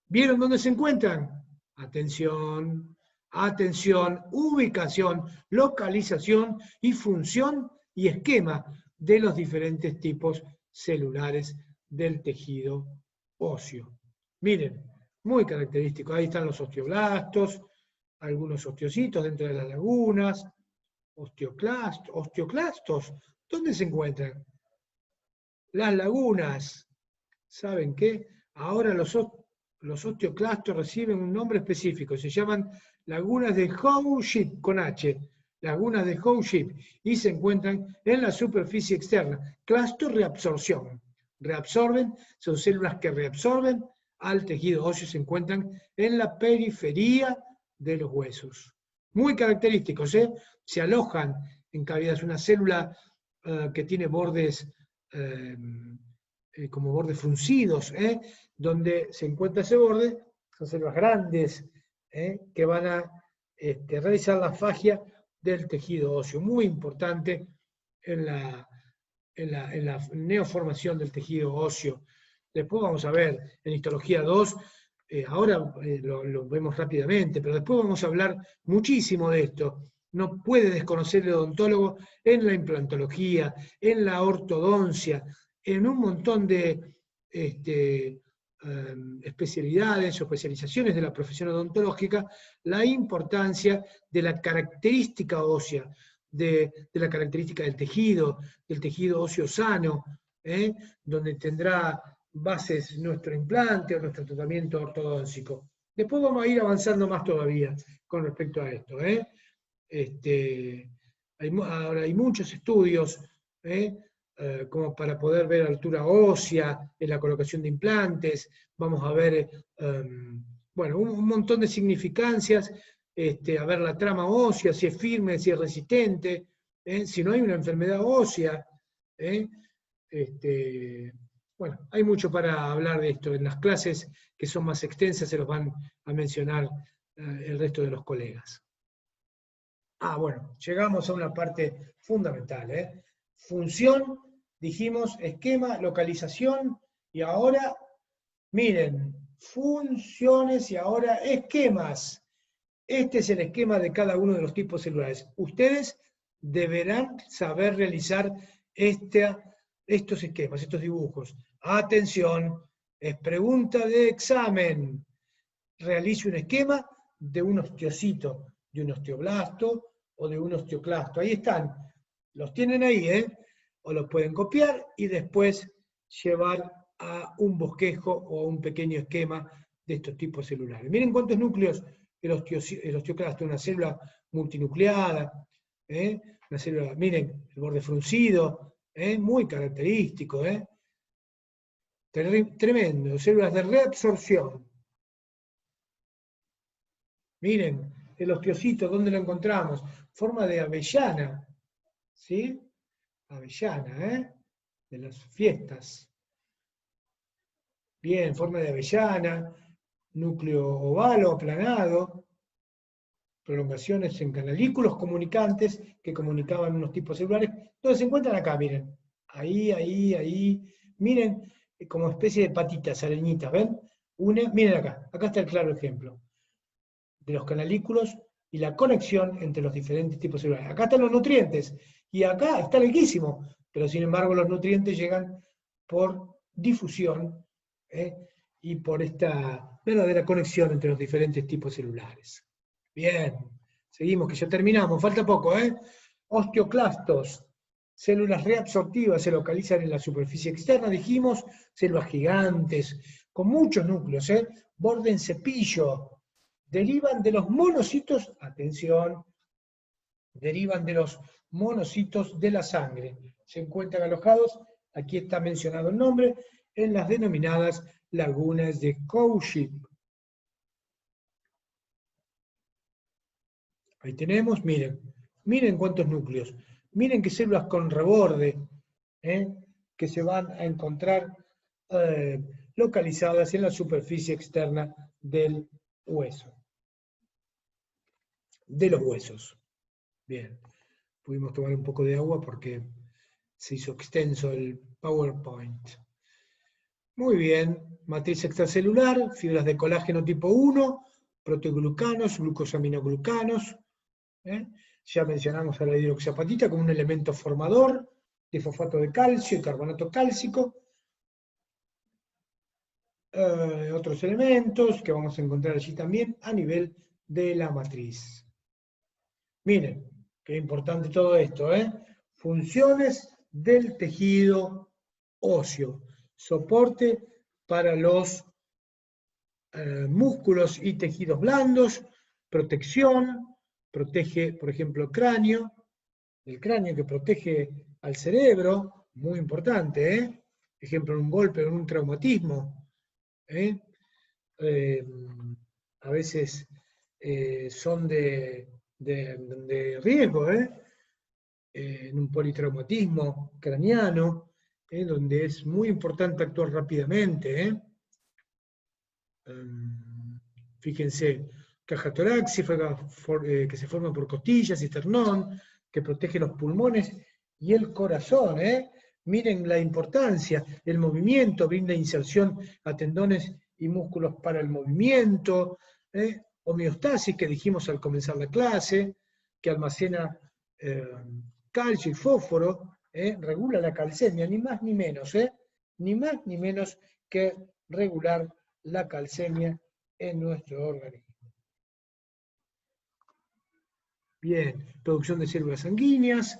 ¿Vieron dónde se encuentran? Atención, atención, ubicación, localización y función y esquema de los diferentes tipos celulares del tejido óseo. Miren, muy característico. Ahí están los osteoblastos, algunos osteocitos dentro de las lagunas, osteoclastos. ¿Dónde se encuentran? Las lagunas. ¿Saben qué? Ahora los osteoclastos reciben un nombre específico, se llaman lagunas de Howe-Ship, con H, lagunas de Howe-Ship, y se encuentran en la superficie externa. Clasto reabsorción. Reabsorben, son células que reabsorben al tejido óseo, se encuentran en la periferia de los huesos. Muy característicos, ¿eh? Se alojan en cavidades. Una célula que tiene bordes como bordes fruncidos, donde se encuentra ese borde, son células grandes que van a realizar la fagia del tejido óseo, muy importante en la neoformación del tejido óseo. Después vamos a ver en histología 2, ahora lo vemos rápidamente, pero después vamos a hablar muchísimo de esto. No puede desconocer el odontólogo en la implantología, en la ortodoncia, en un montón de especialidades o especializaciones de la profesión odontológica, la importancia de la característica ósea, de la característica del tejido óseo sano, donde tendrá bases nuestro implante o nuestro tratamiento ortodóntico. Después vamos a ir avanzando más todavía con respecto a esto. Ahora hay muchos estudios como para poder ver altura ósea en la colocación de implantes. Vamos a ver bueno, un montón de significancias, a ver la trama ósea, si es firme, si es resistente, si no hay una enfermedad ósea. Bueno, hay mucho para hablar de esto. En las clases que son más extensas se los van a mencionar el resto de los colegas. Bueno, llegamos a una parte fundamental. Función, dijimos, esquema, localización, y ahora, miren, funciones y ahora esquemas. Este es el esquema de cada uno de los tipos celulares. Ustedes deberán saber realizar estos esquemas, estos dibujos. Atención, es pregunta de examen. Realice un esquema de un osteocito, de un osteoblasto o de un osteoclasto. Ahí están, los tienen ahí, o los pueden copiar y después llevar a un bosquejo o a un pequeño esquema de estos tipos celulares. Miren cuántos núcleos el osteoclasto, una célula multinucleada, una célula, miren, el borde fruncido, muy característico, tremendo, células de reabsorción. Miren, el osteocito, ¿dónde lo encontramos? Forma de avellana, ¿sí? Avellana, de las fiestas. Bien, forma de avellana, núcleo oval o aplanado, prolongaciones en canalículos comunicantes que comunicaban unos tipos celulares, donde se encuentran acá, miren. Ahí. Miren, como especie de patitas, arañitas, ¿ven? Miren acá está el claro ejemplo de los canalículos y la conexión entre los diferentes tipos celulares. Acá están los nutrientes, y acá está lejísimo, pero sin embargo los nutrientes llegan por difusión y por esta verdadera conexión entre los diferentes tipos celulares. Bien, seguimos, que ya terminamos, falta poco, Osteoclastos, células reabsortivas, se localizan en la superficie externa, dijimos, células gigantes, con muchos núcleos, borde en cepillo, derivan de los monocitos, atención, derivan de los monocitos de la sangre. Se encuentran alojados, aquí está mencionado el nombre, en las denominadas lagunas de Howe-Ship. Ahí tenemos, miren cuántos núcleos, miren qué células con reborde, que se van a encontrar localizadas en la superficie externa del hueso. De los huesos. Bien, pudimos tomar un poco de agua porque se hizo extenso el PowerPoint. Muy bien, matriz extracelular, fibras de colágeno tipo 1, proteoglucanos, glucosaminoglucanos. Ya mencionamos a la hidroxiapatita como un elemento formador de fosfato de calcio y carbonato cálcico. otros elementos que vamos a encontrar allí también a nivel de la matriz. Miren, qué importante todo esto, ¿eh? Funciones del tejido óseo, soporte para los músculos y tejidos blandos, protección, protege, por ejemplo, el cráneo que protege al cerebro, muy importante, ¿eh? Ejemplo, en un golpe o en un traumatismo, ¿eh? A veces son de riesgo, en un politraumatismo craneano, donde es muy importante actuar rápidamente. Fíjense, caja torácica que se forma por costillas y esternón, que protege los pulmones y el corazón. Miren la importancia, el movimiento brinda inserción a tendones y músculos para el movimiento, homeostasis que dijimos al comenzar la clase, que almacena calcio y fósforo, regula la calcemia, ni más ni menos, ni más ni menos que regular la calcemia en nuestro organismo. Bien, producción de células sanguíneas,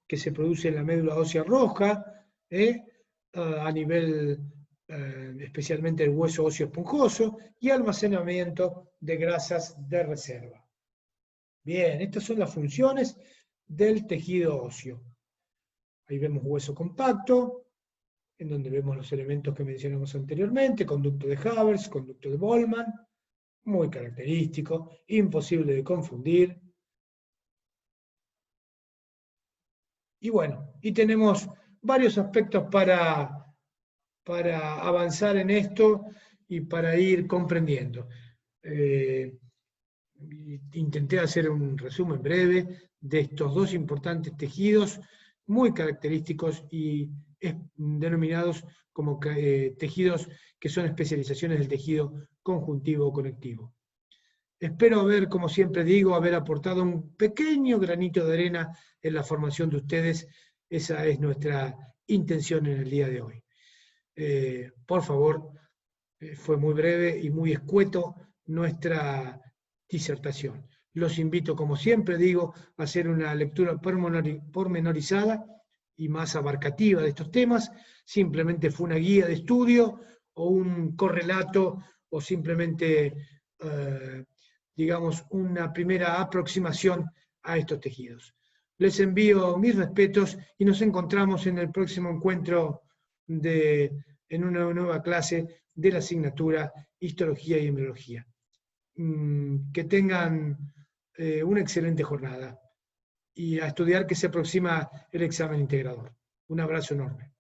que se produce en la médula ósea roja, a nivel especialmente del hueso óseo esponjoso, y almacenamiento de grasas de reserva. Bien, estas son las funciones del tejido óseo. Ahí vemos hueso compacto, en donde vemos los elementos que mencionamos anteriormente, conducto de Haber, conducto de Boltzmann, muy característico, imposible de confundir. Y bueno, y tenemos varios aspectos para avanzar en esto y para ir comprendiendo. Intenté hacer un resumen breve de estos dos importantes tejidos, muy característicos y denominados como tejidos que son especializaciones del tejido conjuntivo o conectivo. Espero haber, como siempre digo, haber aportado un pequeño granito de arena en la formación de ustedes. Esa es nuestra intención en el día de hoy. Por favor, fue muy breve y muy escueto nuestra disertación. Los invito, como siempre digo, a hacer una lectura pormenorizada y más abarcativa de estos temas. Simplemente fue una guía de estudio o un correlato o simplemente, digamos, una primera aproximación a estos tejidos. Les envío mis respetos y nos encontramos en el próximo encuentro en una nueva clase de la asignatura Histología y Embriología. Que tengan una excelente jornada y a estudiar que se aproxima el examen integrador. Un abrazo enorme.